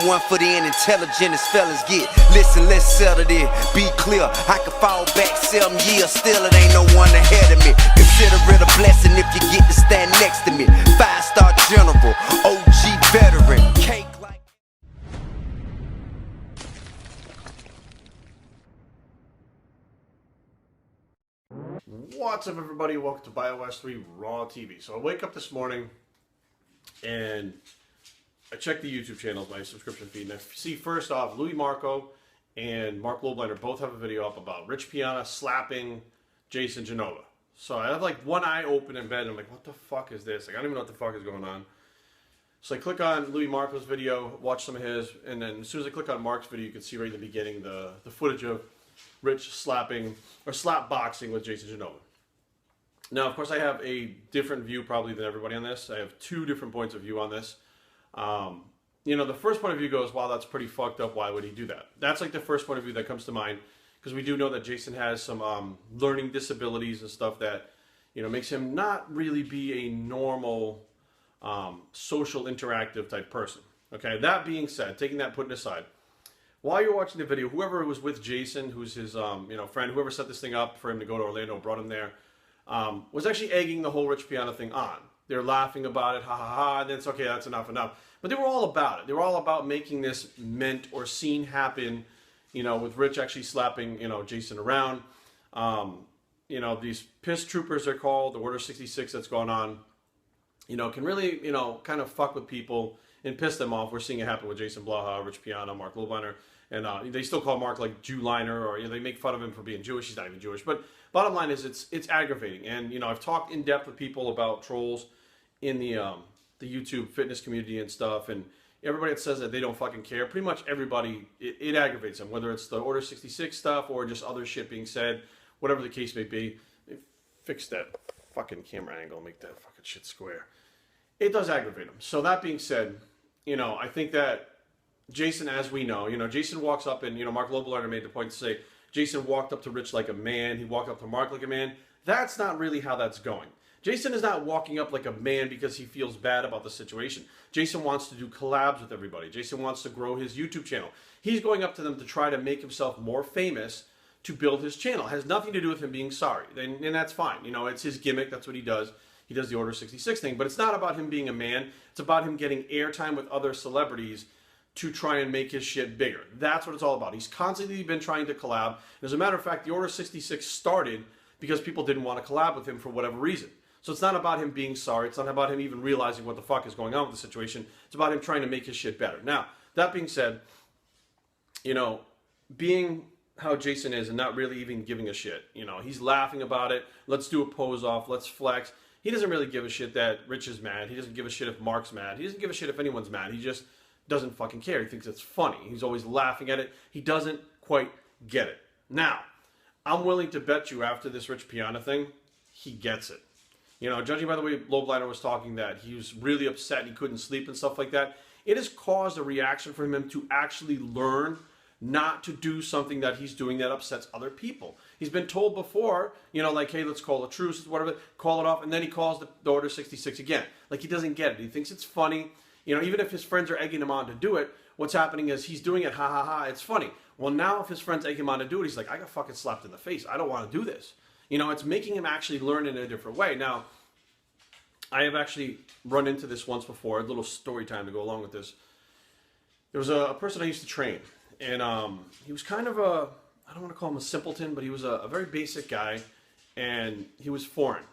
and one for the intelligent as fellas get. Listen, let's settle this. Be clear, I can fall back 7 years, still it ain't no one ahead of me. Consider it a blessing if you get to stand next to me. 5-star general, OG veteran, cake like. What's up, everybody? Welcome to BioS3 Raw TV. So I wake up this morning and I check the YouTube channels, my subscription feed, and I see first off Louis Marco and Mark Lobliner both have a video up about Rich Piana slapping Jason Genova. So I have like one eye open in bed and I'm like, what the fuck is this? Like, I don't even know what the fuck is going on. So I click on Louis Marco's video, watch some of his, and then as soon as I click on Mark's video, you can see right in the beginning the footage of Rich slapping or slap boxing with Jason Genova. Now, of course, I have a different view probably than everybody on this. I have two different points of view on this. You know, the first point of view goes, wow, that's pretty fucked up. Why would he do that? That's like the first point of view that comes to mind, because we do know that Jason has some learning disabilities and stuff that, you know, makes him not really be a normal social interactive type person. Okay, that being said, taking that putting aside, while you're watching the video, whoever was with Jason, who's his you know, friend, whoever set this thing up for him to go to Orlando, brought him there, was actually egging the whole Rich Piana thing on. They're laughing about it, ha ha ha, and then it's okay, that's enough. But they were all about it. They were all about making this meant or scene happen, you know, with Rich actually slapping, you know, Jason around. You know, these piss troopers are called, the Order 66 that's going on, you know, can really, you know, kind of fuck with people and piss them off. We're seeing it happen with Jason Blaha, Rich Piana, Mark Lobliner, and they still call Mark like Jew-liner, or you know, they make fun of him for being Jewish. He's not even Jewish. But bottom line is it's aggravating. And you know, I've talked in depth with people about trolls in the YouTube fitness community and stuff, and everybody that says that they don't fucking care, pretty much everybody, it aggravates them, whether it's the Order 66 stuff or just other shit being said, whatever the case may be. Fix that fucking camera angle, make that fucking shit square. It does aggravate them. So that being said, you know, I think that Jason, as we know, you know, Jason walks up and, you know, Mark Lobliner made the point to say, Jason walked up to Rich like a man, he walked up to Mark like a man. That's not really how that's going. Jason is not walking up like a man because he feels bad about the situation. Jason wants to do collabs with everybody. Jason wants to grow his YouTube channel. He's going up to them to try to make himself more famous to build his channel. It has nothing to do with him being sorry. And that's fine. You know, it's his gimmick. That's what he does. He does the Order 66 thing. But it's not about him being a man. It's about him getting airtime with other celebrities to try and make his shit bigger. That's what it's all about. He's constantly been trying to collab. As a matter of fact, the Order 66 started because people didn't want to collab with him for whatever reason. So it's not about him being sorry. It's not about him even realizing what the fuck is going on with the situation. It's about him trying to make his shit better. Now, that being said, you know, being how Jason is and not really even giving a shit. You know, he's laughing about it. Let's do a pose off. Let's flex. He doesn't really give a shit that Rich is mad. He doesn't give a shit if Mark's mad. He doesn't give a shit if anyone's mad. He just doesn't fucking care. He thinks it's funny. He's always laughing at it. He doesn't quite get it. Now, I'm willing to bet you after this Rich Piana thing, he gets it. You know, judging by the way Lobliner was talking that he was really upset and he couldn't sleep and stuff like that, it has caused a reaction from him to actually learn not to do something that he's doing that upsets other people. He's been told before, you know, like, hey, let's call a truce, whatever, call it off, and then he calls the Order 66 again. Like, he doesn't get it. He thinks it's funny. You know, even if his friends are egging him on to do it, what's happening is he's doing it, ha ha ha, it's funny. Well, now if his friends egg him on to do it, he's like, I got fucking slapped in the face. I don't want to do this. You know, it's making him actually learn in a different way. Now, I have actually run into this once before, a little story time to go along with this. There was a person I used to train, and he was kind of a, I don't want to call him a simpleton, but he was a very basic guy, and he was foreign.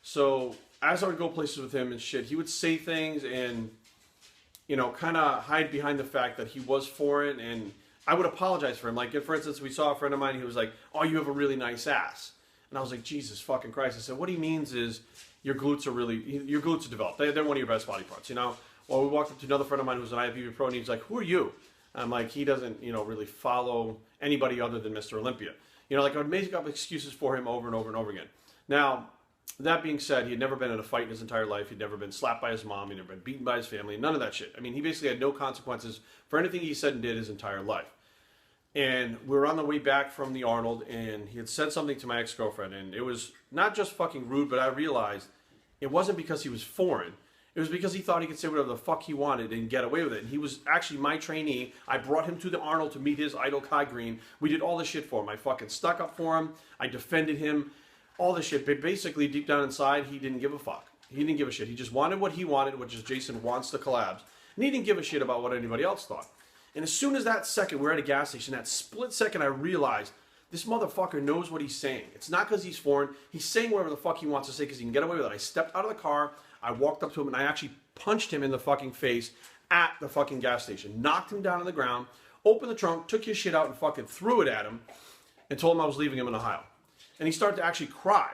So as I would go places with him and shit, he would say things and, you know, kind of hide behind the fact that he was foreign, and I would apologize for him. Like, for instance, we saw a friend of mine, he was like, oh, you have a really nice ass. And I was like, Jesus fucking Christ. I said, what he means is your glutes are developed. They're one of your best body parts, you know? Well, we walked up to another friend of mine who's an IFBB pro, and he's like, who are you? And I'm like, he doesn't, you know, really follow anybody other than Mr. Olympia. You know, like, I would make up excuses for him over and over and over again. Now, that being said, he had never been in a fight in his entire life. He'd never been slapped by his mom. He'd never been beaten by his family. None of that shit. I mean, he basically had no consequences for anything he said and did his entire life. And we were on the way back from the Arnold, and he had said something to my ex-girlfriend, and it was not just fucking rude, but I realized it wasn't because he was foreign. It was because he thought he could say whatever the fuck he wanted and get away with it. And he was actually my trainee. I brought him to the Arnold to meet his idol, Kai Green. We did all this shit for him. I fucking stuck up for him. I defended him. All this shit. But basically, deep down inside, he didn't give a fuck. He didn't give a shit. He just wanted what he wanted, which is Jason wants the collabs. And he didn't give a shit about what anybody else thought. And as soon as that second, we're at a gas station, that split second, I realized this motherfucker knows what he's saying. It's not because he's foreign. He's saying whatever the fuck he wants to say because he can get away with it. I stepped out of the car. I walked up to him and I actually punched him in the fucking face at the fucking gas station. Knocked him down on the ground, opened the trunk, took his shit out and fucking threw it at him and told him I was leaving him in Ohio. And he started to actually cry.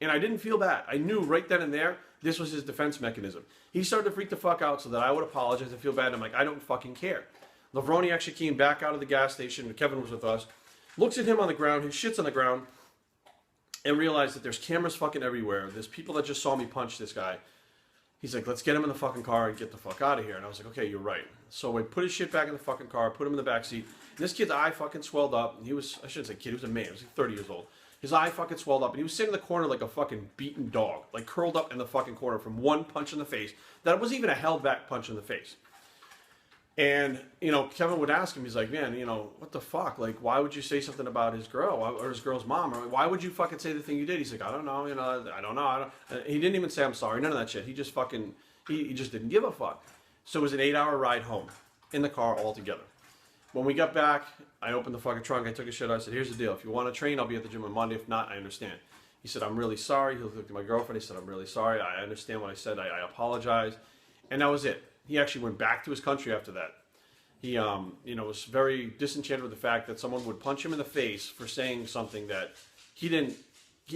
And I didn't feel bad. I knew right then and there this was his defense mechanism. He started to freak the fuck out so that I would apologize and feel bad. And I'm like, I don't fucking care. Lavroni actually came back out of the gas station. Kevin was with us. Looks at him on the ground. His shit's on the ground. And realized that there's cameras fucking everywhere. There's people that just saw me punch this guy. He's like, let's get him in the fucking car and get the fuck out of here. And I was like, okay, you're right. So we put his shit back in the fucking car, put him in the back seat. And this kid's eye fucking swelled up. And he was, I shouldn't say kid, he was a man. He was like 30 years old. His eye fucking swelled up. And he was sitting in the corner like a fucking beaten dog. Like curled up in the fucking corner from one punch in the face. That wasn't even a held back punch in the face. And, you know, Kevin would ask him, he's like, man, you know, what the fuck? Like, why would you say something about his girl or his girl's mom? Or why would you fucking say the thing you did? He's like, I don't know, you know, I don't know. He didn't even say I'm sorry, none of that shit. He just fucking, he just didn't give a fuck. So it was an 8-hour ride home in the car all together. When we got back, I opened the fucking trunk, I took his shit out, I said, here's the deal. If you want to train, I'll be at the gym on Monday. If not, I understand. He said, I'm really sorry. He looked at my girlfriend. He said, I'm really sorry. I understand what I said. I apologize. And that was it. He actually went back to his country after that. He, you know, was very disenchanted with the fact that someone would punch him in the face for saying something that he didn't.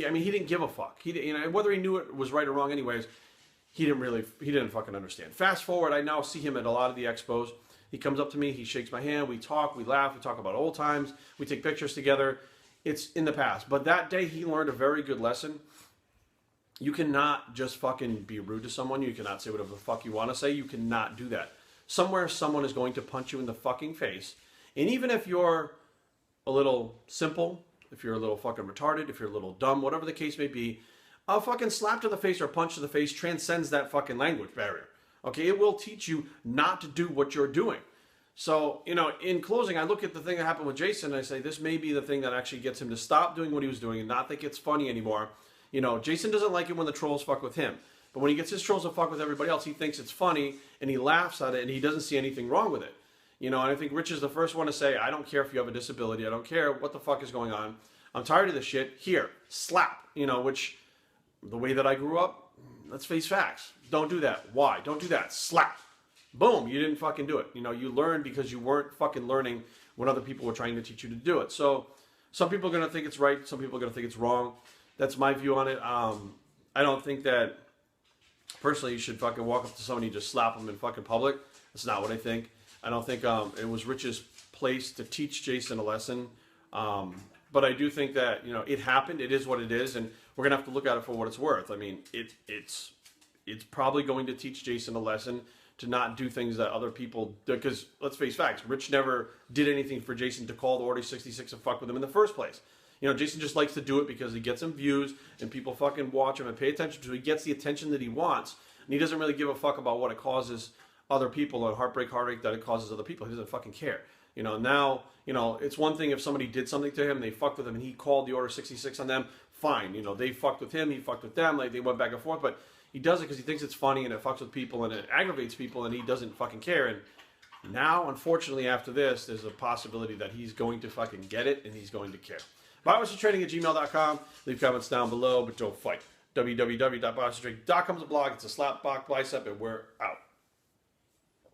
I mean, he didn't give a fuck. He, you know, whether he knew it was right or wrong, anyways, he didn't fucking understand. Fast forward, I now see him at a lot of the expos. He comes up to me, he shakes my hand, we talk, we laugh, we talk about old times, we take pictures together. It's in the past, but that day he learned a very good lesson. You cannot just fucking be rude to someone. You cannot say whatever the fuck you want to say. You cannot do that. Somewhere someone is going to punch you in the fucking face. And even if you're a little simple, if you're a little fucking retarded, if you're a little dumb, whatever the case may be, a fucking slap to the face or a punch to the face transcends that fucking language barrier. Okay, it will teach you not to do what you're doing. So, you know, in closing, I look at the thing that happened with Jason and I say, this may be the thing that actually gets him to stop doing what he was doing and not think it's funny anymore. You know, Jason doesn't like it when the trolls fuck with him. But when he gets his trolls to fuck with everybody else, he thinks it's funny and he laughs at it and he doesn't see anything wrong with it. You know, and I think Rich is the first one to say, I don't care if you have a disability. I don't care what the fuck is going on. I'm tired of this shit. Here, slap. You know, which, the way that I grew up, let's face facts. Don't do that. Why? Don't do that. Slap. Boom. You didn't fucking do it. You know, you learned because you weren't fucking learning when other people were trying to teach you to do it. So some people are going to think it's right. Some people are going to think it's wrong. That's my view on it. I don't think that, personally, you should fucking walk up to somebody and just slap them in fucking public. That's not what I think. I don't think it was Rich's place to teach Jason a lesson. But I do think that, you know, it happened. It is what it is. And we're going to have to look at it for what it's worth. I mean, it's probably going to teach Jason a lesson to not do things that other people do. Because, let's face facts, Rich never did anything for Jason to call the Order 66 and fuck with him in the first place. You know, Jason just likes to do it because he gets some views and people fucking watch him and pay attention to him. He gets the attention that he wants. And he doesn't really give a fuck about what it causes other people or heartache that it causes other people. He doesn't fucking care. You know, now, you know, it's one thing if somebody did something to him, they fucked with him and he called the Order 66 on them. Fine. You know, they fucked with him, he fucked with them. Like, they went back and forth. But he does it because he thinks it's funny and it fucks with people and it aggravates people and he doesn't fucking care. And now, unfortunately, after this, there's a possibility that he's going to fucking get it and he's going to care. BioStraining@gmail.com. Leave comments down below, but don't fight. www.biostraining.com is a blog. It's a slap, box, bicep, and we're out.